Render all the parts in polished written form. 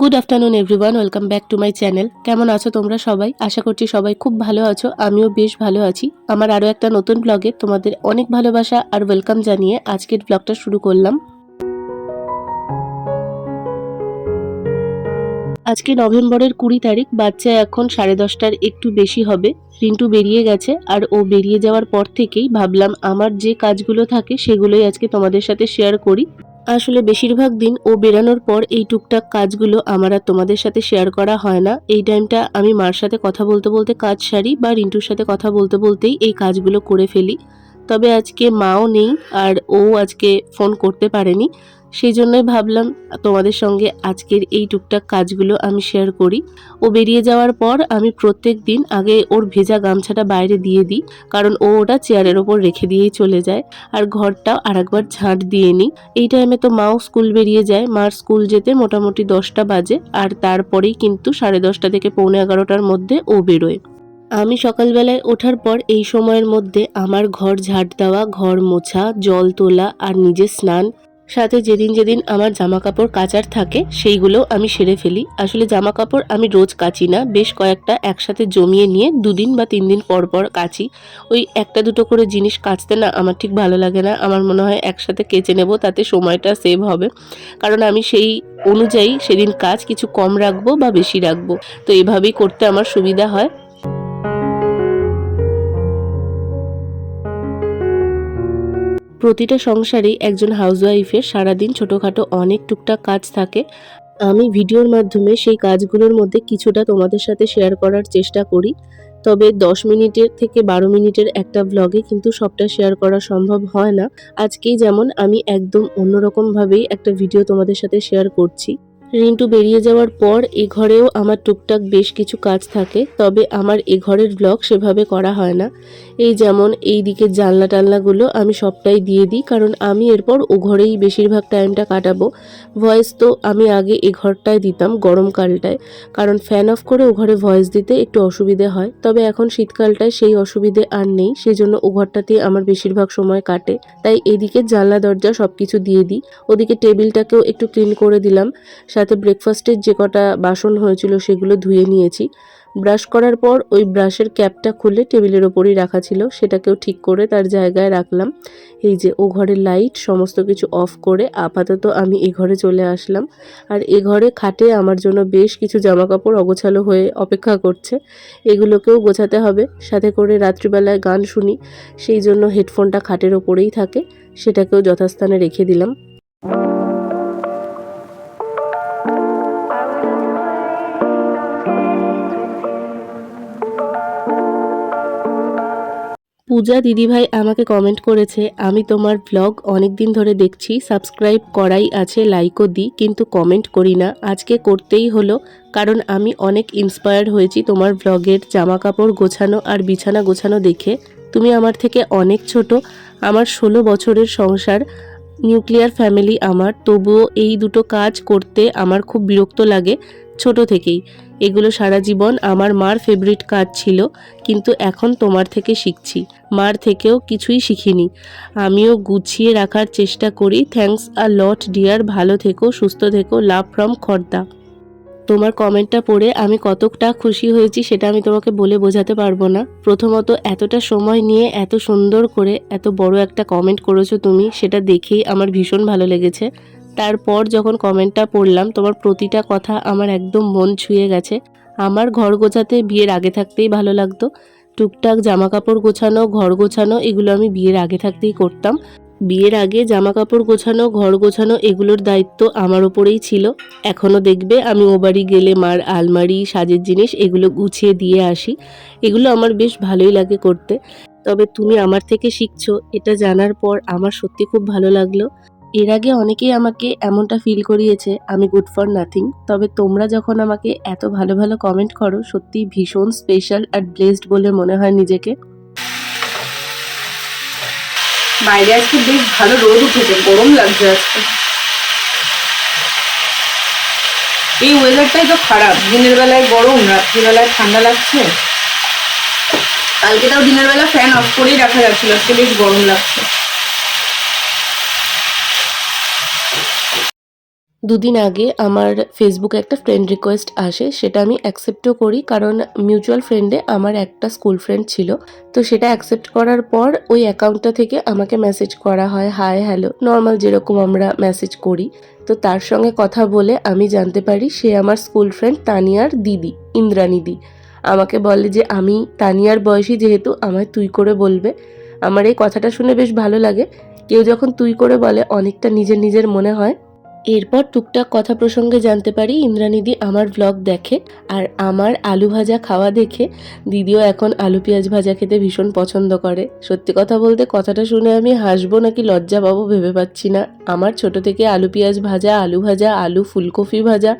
Good afternoon everyone, welcome back to my channel. কেমন আছো তোমরা সবাই? আশা করছি সবাই খুব ভালো আছো। আমিও বেশ ভালো আছি। আমার আরও একটা নতুন ব্লগে তোমাদের অনেক ভালোবাসা আর ওয়েলকাম জানিয়ে আজকের ব্লগটা শুরু করলাম। আজকে নভেম্বরের 20 তারিখ, বাচ্চা এখন 10:30টার একটু বেশি হবে। রিন্টু বেরিয়ে গেছে আর ও বেরিয়ে যাওয়ার পর থেকেই ভাবলাম আমার যে কাজগুলো থাকে সেগুলোই আজকে তোমাদের সাথে শেয়ার করি। আসলে বেশিরভাগ দিন ও বেরানোর পর এই টুকটাক কাজগুলো আমার আর তোমাদের সাথে শেয়ার করা হয় না। এই টাইমটা আমি মার সাথে কথা বলতে বলতে কাজ সারি বা রিন্টুর সাথে কথা বলতে বলতেই এই কাজগুলো করে ফেলি। তবে আজকে মাও নেই আর ও আজকে ফোন করতে পারেনি, সেই জন্যই ভাবলাম তোমাদের সঙ্গে আজকের এই টুকটাক কাজগুলো আমি শেয়ার করি। ও বেরিয়ে যাওয়ার পর আমি প্রত্যেক দিন আগে ওর ভেজা গামছাটা বাইরে দিয়ে দিই, কারণ ও ওটা চেয়ারের ওপর রেখে দিয়েই চলে যায়। আর ঘরটাও আরেকবার ঝাঁট দিয়ে নিই। এই টাইমে তো মাও স্কুল বেরিয়ে যায়। মার স্কুল যেতে মোটামুটি 10টা বাজে, আর তারপরেই কিন্তু 10:30 থেকে 11:45টার মধ্যে ও বেরোয়। আমি সকালবেলায় ওঠার পর এই সময়ের মধ্যে আমার ঘর ঝাঁট দেওয়া, ঘর মোছা, জল তোলা আর নিজের স্নান, সাথে যেদিন যেদিন আমার জামা কাপড় কাচার থাকে সেইগুলো আমি সেরে ফেলি। আসলে জামা কাপড় আমি রোজ কাচি না, বেশ কয়েকটা একসাথে জমিয়ে নিয়ে 2 দিন বা 3 দিন পর পর কাচি। ওই একটা দুটো করে জিনিস কাচতে না আমার ঠিক ভালো লাগে না। আমার মনে হয় একসাথে কেচে নেব, তাতে সময়টা সেভ হবে। কারণ আমি সেই অনুযায়ী সেদিন কাজ কিছু কম রাখবো বা বেশি রাখবো, তো এভাবেই করতে আমার সুবিধা হয়। প্রতিটা সংসারেই একজন হাউসওয়াইফের সারাদিন ছোটোখাটো অনেক টুকটাক কাজ থাকে। আমি ভিডিওর মাধ্যমে সেই কাজগুলোর মধ্যে কিছুটা তোমাদের সাথে শেয়ার করার চেষ্টা করি। তবে 10 মিনিটের থেকে 12 মিনিটের একটা ব্লগে কিন্তু সবটা শেয়ার করা সম্ভব হয় না। আজকেই যেমন আমি একদম অন্যরকমভাবেই একটা ভিডিও তোমাদের সাথে শেয়ার করছি। রিন্টু বেরিয়ে যাওয়ার পর এ ঘরেও আমার টুকটাক বেশ কিছু কাজ থাকে, তবে আমার এ ঘরের ব্লগ সেভাবে করা হয় না। এই যেমন এই দিকের জানলা টানলাগুলো আমি সবটাই দিয়ে দিই, কারণ আমি এরপর ও ঘরেই বেশিরভাগ টাইমটা কাটাবো। ভয়েস তো আমি আগে এ ঘরটায় দিতাম গরমকালটায়, কারণ ফ্যান অফ করে ও ঘরে ভয়েস দিতে একটু অসুবিধে হয়। তবে এখন শীতকালটায় সেই অসুবিধে আর নেই, সেই জন্য ও ঘরটাতেই আমার বেশিরভাগ সময় কাটে। তাই এদিকে জানলা দরজা সব কিছু দিয়ে দিই। ওদিকে টেবিলটাকেও একটু ক্লিন করে দিলাম। সাথে ব্রেকফাস্টের যে কটা বাসন হয়েছিল সেগুলো ধুয়ে নিয়েছি। ব্রাশ করার পর ওই ব্রাশের ক্যাপটা খুলে টেবিলের ওপরই রাখা ছিল, সেটাকেও ঠিক করে তার জায়গায় রাখলাম। এই যে ও ঘরের লাইট সমস্ত কিছু অফ করে আপাতত আমি এ ঘরে চলে আসলাম। আর এ ঘরে খাটে আমার জন্য বেশ কিছু জামাকাপড় অগোছালো হয়ে অপেক্ষা করছে, এগুলোকেও গোছাতে হবে। সাথে করে রাত্রিবেলায় গান শুনি, সেই জন্য হেডফোনটা খাটের ওপরেই থাকে, সেটাকেও যথাস্থানে রেখে দিলাম। পূজা দিদিভাই আমাকে কমেন্ট করেছে, আমি তোমার ব্লগ অনেক দিন ধরে দেখছি, সাবস্ক্রাইব করাই আছে, লাইকও দিই, কিন্তু কমেন্ট করি না। আজকে করতেই হলো, কারণ আমি অনেক ইন্সপায়ার্ড হয়েছি তোমার ব্লগের জামা কাপড় গোছানো আর বিছানা গোছানো দেখে। তুমি আমার থেকে অনেক ছোট, আমার 16 বছরের সংসার, নিউক্লিয়ার ফ্যামিলি আমার, তবুও এই দুটো কাজ করতে আমার খুব বিরক্ত লাগে ছোট থেকেই। এগুলো সারা জীবন আমার মার ফেভারিট কাজ ছিল, কিন্তু এখন তোমার থেকে শিখছি। মার থেকেও কিছুই শিখিনি, আমিও গুছিয়ে রাখার চেষ্টা করি। থ্যাঙ্কস আ লট ডিয়ার, ভালো থেকো, সুস্থ থেকো, লাভ ফ্রম খর্দা। তোমার কমেন্টটা পড়ে আমি কতটা খুশি হয়েছি সেটা আমি তোমাকে বলে বোঝাতে পারবো না। প্রথমত এতটা সময় নিয়ে এত সুন্দর করে এত বড় একটা কমেন্ট করেছো তুমি, সেটা দেখেই আমার ভীষণ ভালো লেগেছে। তারপর যখন কমেন্টটা পড়লাম, তোমার প্রতিটা কথা আমার একদম মন ছুঁয়ে গেছে। আমার ঘর গোছাতে বিয়ের আগে থাকতেই ভালো লাগতো। টুকটাক জামা কাপড় গোছানো, ঘর গোছানো, এগুলো আমি বিয়ের আগে থাকতেই করতাম। বিয়ের আগে জামা কাপড় গোছানো, ঘর গোছানো, এগুলোর দায়িত্ব আমার ওপরেই ছিল। এখনও দেখবে আমি ও বাড়ি গেলে মার আলমারি, সাজের জিনিস এগুলো গুছিয়ে দিয়ে আসি। এগুলো আমার বেশ ভালোই লাগে করতে। তবে তুমি আমার থেকে শিখছো এটা জানার পর আমার সত্যি খুব ভালো লাগলো। এর আগে অনেকেই আমাকে এমনটা ফিল করিয়েছে আমি গুড ফর নাথিং, তবে তোমরা যখন আমাকে এত ভালো ভালো কমেন্ট করো, সত্যি ভীষণ স্পেশাল আর ব্লেসড বলে মনে হয় নিজেকে। বাইরে আজকে বেশ ভালো রোদ উঠেছে, গরম লাগছে আজকে। এই ওয়েদারটাই তো খারাপ, দিনের বেলায় গরম, রাত্রিবেলায় ঠান্ডা লাগছে। কালকে তাও দিনের বেলা ফ্যান অফ করেই রাখা যাচ্ছিল, আজকে বেশ গরম লাগছে। দুদিন আগে আমার ফেসবুকে একটা ফ্রেন্ড রিকোয়েস্ট আসে, সেটা আমি অ্যাকসেপ্টও করি কারণ মিউচুয়াল ফ্রেন্ডে আমার একটা স্কুল ফ্রেন্ড ছিল। তো সেটা অ্যাকসেপ্ট করার পর ওই অ্যাকাউন্টটা থেকে আমাকে মেসেজ করা হয়, হাই হ্যালো নর্মাল যেরকম আমরা মেসেজ করি। তো তার সঙ্গে কথা বলে আমি জানতে পারি সে আমার স্কুল ফ্রেন্ড তানিয়ার দিদি, ইন্দ্রাণীদি। আমাকে বলে যে আমি তানিয়ার বয়সী যেহেতু আমায় তুই করে বলবে। আমার এই কথাটা শুনে বেশ ভালো লাগে। কেউ যখন তুই করে বলে অনেকটা নিজের নিজের মনে হয়। এরপর টুকটাক কথা প্রসঙ্গে জানতে পারি ইন্দ্রাণীদি আমার ব্লগ দেখে, আর আমার আলু ভাজা খাওয়া দেখে দিদিও এখন আলু পেঁয়াজ ভাজা খেতে ভীষণ পছন্দ করে। সত্যি কথা বলতে কথাটা শুনে আমি হাসবো নাকি লজ্জা পাবো ভেবে পাচ্ছি না। আমার ছোট থেকে আলু পেঁয়াজ ভাজা, আলু ফুলকপি ভাজা,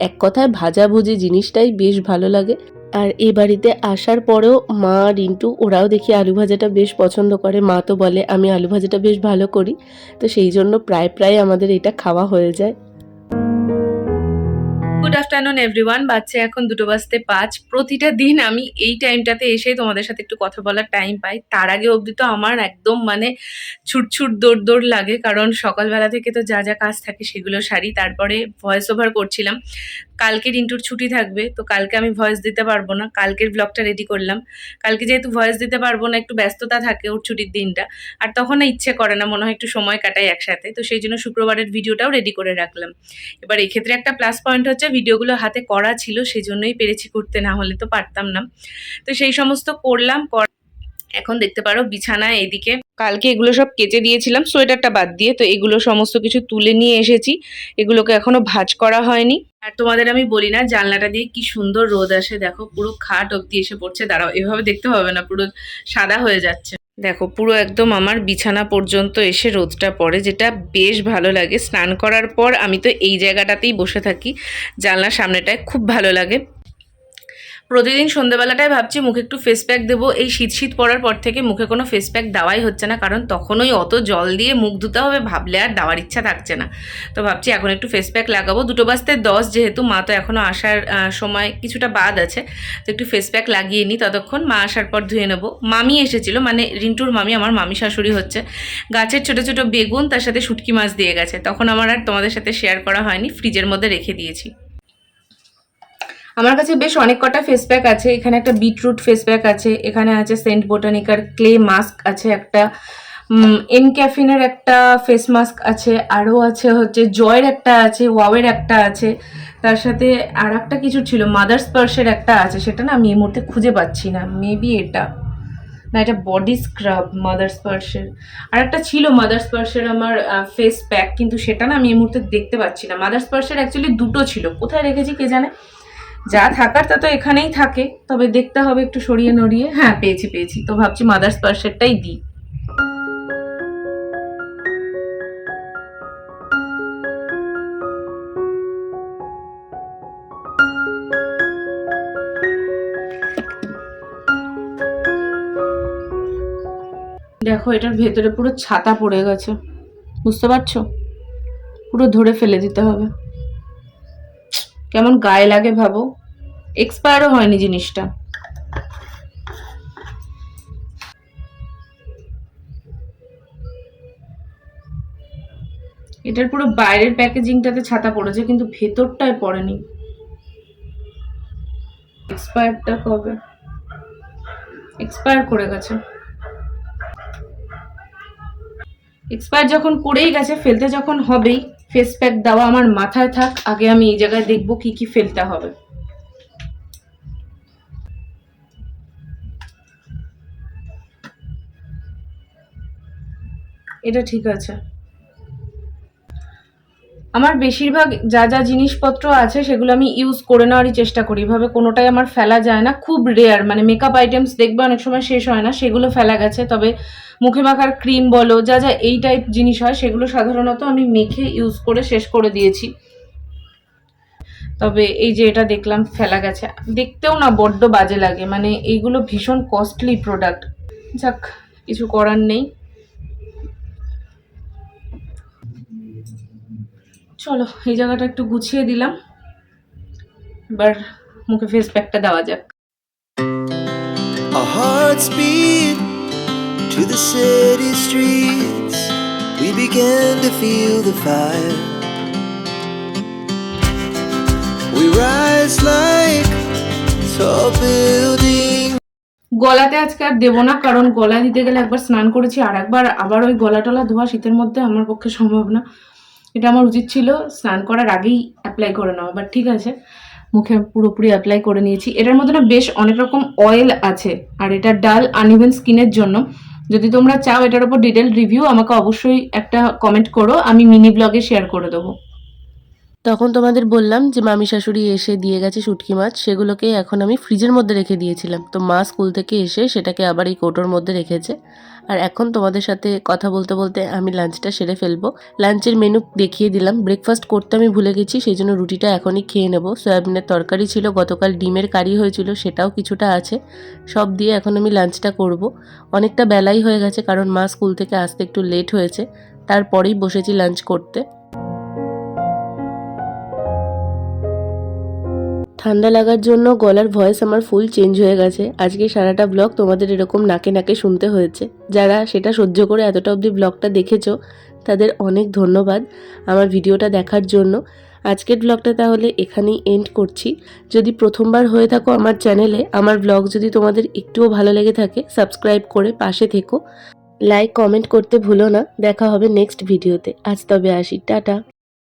এক কথায় ভাজাভুজি জিনিসটাই বেশ ভালো লাগে। আর এই বাড়িতে আসার পরেও মা, রিন্টু ওরাও দেখি আলু ভাজাটা বেশ পছন্দ করে। মা তো বলে আমি আলু ভাজাটা বেশ ভালো করি। তো সেই জন্য প্রায় আমাদের এটা খাওয়া হয়ে যায়। Good afternoon everyone. বাচ্চা এখন 2:05। প্রতিটা দিন আমি এই টাইমটাতে এসে তোমাদের সাথে একটু কথা বলার টাইম পাই। তার আগে অবধি তো আমার একদম মানে ছুটছুট দৌড় লাগে, কারণ সকালবেলা থেকে তো যা যা কাজ থাকে সেগুলো সারি। তারপরে ভয়েস ওভার করছিলাম। কালকে রিন্টুর ছুটি থাকবে, তো কালকে আমি ভয়েস দিতে পারবো না। কালকের ব্লগটা রেডি করলাম। কালকে যেহেতু ভয়েস দিতে পারবো না, একটু ব্যস্ততা থাকে ওর ছুটির দিনটা, আর তখন না ইচ্ছে করে না, মনে হয় একটু সময় কাটাই একসাথে। তো সেই জন্য শুক্রবারের ভিডিওটাও রেডি করে রাখলাম। এবার এক্ষেত্রে একটা প্লাস পয়েন্ট হচ্ছে ভিডিওগুলো হাতে করা ছিল, সেই জন্যই পেরেছি করতে, না হলে তো পারতাম না। তো সেই সমস্ত করলাম। এখন দেখতে পারো বিছানায় এদিকে কালকে এগুলো সব কেচে দিয়েছিলাম সোয়েটারটা বাদ দিয়ে, তো এগুলো সমস্ত কিছু তুলে নিয়ে এসেছি। এগুলোকে এখনো ভাঁজ করা হয়নি। আর তোমাদের আমি বলি না, জানলাটা দিয়ে কি সুন্দর রোদ আসে, দেখো পুরো খাট অব্দি এসে পড়ছে। দাঁড়াও, এভাবে দেখতে হবে না, পুরো সাদা হয়ে যাচ্ছে। দেখো পুরো একদম আমার বিছানা পর্যন্ত এসে রোদটা পড়ে, যেটা বেশ ভালো লাগে। স্নান করার পর আমি তো এই জায়গাটাতেই বসে থাকি, জানলার সামনেটায়, খুব ভালো লাগে। প্রতিদিন সন্ধ্যেবেলাটায় ভাবছি মুখে একটু ফেস প্যাক দেবো। এই শীত পড়ার পর থেকে মুখে কোনো ফেস প্যাক দেওয়াই হচ্ছে না, কারণ তখন ওই অত জল দিয়ে মুখ ধুতে হবে ভাবলে আর দেওয়ার ইচ্ছা থাকছে না। তো ভাবছি এখন একটু ফেস প্যাক লাগাবো। 2:10 যেহেতু, মা তো এখনও আসার সময় কিছুটা বাদ আছে, তো একটু ফেস প্যাক লাগিয়ে নিই। ততক্ষণ মা আসার পর ধুয়ে নেবো। মামি এসেছিলো, মানে রিন্টুর মামি, আমার মামি শাশুড়ি হচ্ছে। গাছের ছোটো ছোটো বেগুন তার সাথে শুটকি মাছ দিয়ে গেছে, তখন আমার আর তোমাদের সাথে শেয়ার করা হয়নি, ফ্রিজের মধ্যে রেখে দিয়েছি। আমার কাছে বেশ অনেক কটা ফেস প্যাক আছে। এখানে একটা বিটরুট ফেস প্যাক আছে, এখানে আছে সেন্ট বোটানিকার ক্লে মাস্ক আছে একটা, এনক্যাফিনের একটা ফেস মাস্ক আছে, আরও আছে হচ্ছে জয়ের একটা আছে, ওয়াওয়ের একটা আছে, তার সাথে আর একটা কিছু ছিল, মাদার স্পার্শের একটা আছে, সেটা না আমি এই মুহূর্তে খুঁজে পাচ্ছি না। মেবি এটা না, এটা বডি স্ক্রাব মাদার স্পার্শের। আর একটা ছিল মাদার স্পার্শের আমার ফেস প্যাক, কিন্তু সেটা না আমি এই মুহূর্তে দেখতে পাচ্ছি না। মাদার স্পার্শের অ্যাকচুয়ালি দুটো ছিল, কোথায় রেখেছি কে জানে। যা থাকার তা তো এখানেই থাকে, তবে দেখতে হবে একটু সরিয়ে নড়িয়ে। হ্যাঁ, পেয়েছি। তো ভাবছি মাদার স্পার্শেরটাই দিই। দেখো এটার ভেতরে পুরো ছাতা পড়ে গেছে, বুঝতে পারছো? পুরো ধরে ফেলে দিতে হবে। কেমন গায়ে লাগে ভাবো, এক্সপায়ারও হয়নি জিনিসটা। এটার পুরো বাইরের প্যাকেজিংটাতে ছাতা পড়েছে, কিন্তু ভেতরটায় পড়েনি। এক্সপায়ারটা কবে? এক্সপায়ার করে গেছে। এক্সপায়ার যখন করেই গেছে, ফেলতে যখন হবেই, ফেস প্যাক দেওয়া আমার মাথায় থাক। আগে আমি এই জায়গায় দেখবো কি কি ফেলতে হবে। এটা ঠিক আছে। আমার বেশিরভাগ যা যা জিনিসপত্র আছে সেগুলো আমি ইউজ করে নেওয়ারই চেষ্টা করি, এভাবে কোনোটাই আমার ফেলা যায় না। খুব রেয়ার, মানে মেকআপ আইটেমস দেখবে অনেক সময় শেষ হয় না, সেগুলো ফেলা গেছে। তবে মুখে মাখার ক্রিম বলো, যা যা এই টাইপ জিনিস হয়, সেগুলো সাধারণত আমি মেখে ইউজ করে শেষ করে দিয়েছি। তবে এই যে এটা দেখলাম ফেলা গেছে, দেখতেও না বড্ড বাজে লাগে, মানে এইগুলো ভীষণ কস্টলি প্রোডাক্ট। যাক, কিছু করার নেই। চলো এই জায়গাটা একটু গুছিয়ে দিলাম, এবার মুখে ফেস প্যাকটা দেওয়া যাক। Our hearts beat to the city streets. We began to feel the fire. We rise like tall buildings. গলাতে আজকে আর দেবো না, কারণ গলা দিতে গেলে একবার স্নান করেছি, আর একবার আবার ওই গলা টলা ধোয়া শীতের মধ্যে আমার পক্ষে সম্ভব না। এটা আমার উচিত ছিল স্নান করার আগেই অ্যাপ্লাই করে নেওয়া, বাট ঠিক আছে, মুখে পুরোপুরি অ্যাপ্লাই করে নিয়েছি। এটার মধ্যে না বেশ অনেক রকম অয়েল আছে, আর এটা ডাল আনইভেন স্কিনের জন্য। যদি তোমরা চাও এটার উপর ডিটেল রিভিউ, আমাকে অবশ্যই একটা কমেন্ট করো, আমি মিনি ব্লগে শেয়ার করে দেবো। তখন তোমাদের বললাম যে মামি শাশুড়ি এসে দিয়ে গেছে শুটকি মাছ, সেগুলোকে এখন আমি ফ্রিজের মধ্যে রেখে দিয়েছিলাম। তো মা স্কুল থেকে এসে সেটাকে আবার এই কৌটোর মধ্যে রেখেছে। আর এখন তোমাদের সাথে কথা বলতে বলতে আমি লাঞ্চটা সেরে ফেলবো। লাঞ্চের মেনু দেখিয়ে দিলাম। ব্রেকফাস্ট করতে আমি ভুলে গেছি, সেই জন্য রুটিটা এখনই খেয়ে নেব। সয়াবিনের তরকারি ছিল, গতকাল ডিমের কারি হয়েছিল, সেটাও কিছুটা আছে। সব দিয়ে এখন আমি লাঞ্চটা করব। অনেকটা বেলাই হয়ে গেছে, কারণ মা স্কুল থেকে আসতে একটু লেট হয়েছে। তারপরেই বসেছি লাঞ্চ করতে। ঠান্ডা লাগার জন্য গলার ভয়েস আমার ফুল চেঞ্জ হয়ে গেছে। আজকে সারাটা ব্লগ তোমাদের এরকম নাকে নাকে শুনতে হয়েছে। যারা সেটা সহ্য করে এতটা অবধি ব্লগটা দেখেছো, তাদের অনেক ধন্যবাদ আমার ভিডিওটা দেখার জন্য। আজকের ব্লগটা তাহলে এখানেই এন্ড করছি। যদি প্রথমবার হয়ে থাকো আমার চ্যানেলে, আমার ব্লগ যদি তোমাদের একটুও ভালো লেগে থাকে, সাবস্ক্রাইব করে পাশে থেকো। লাইক কমেন্ট করতে ভুলো না। দেখা হবে নেক্সট ভিডিওতে। আজ তবে আসি, টাটা।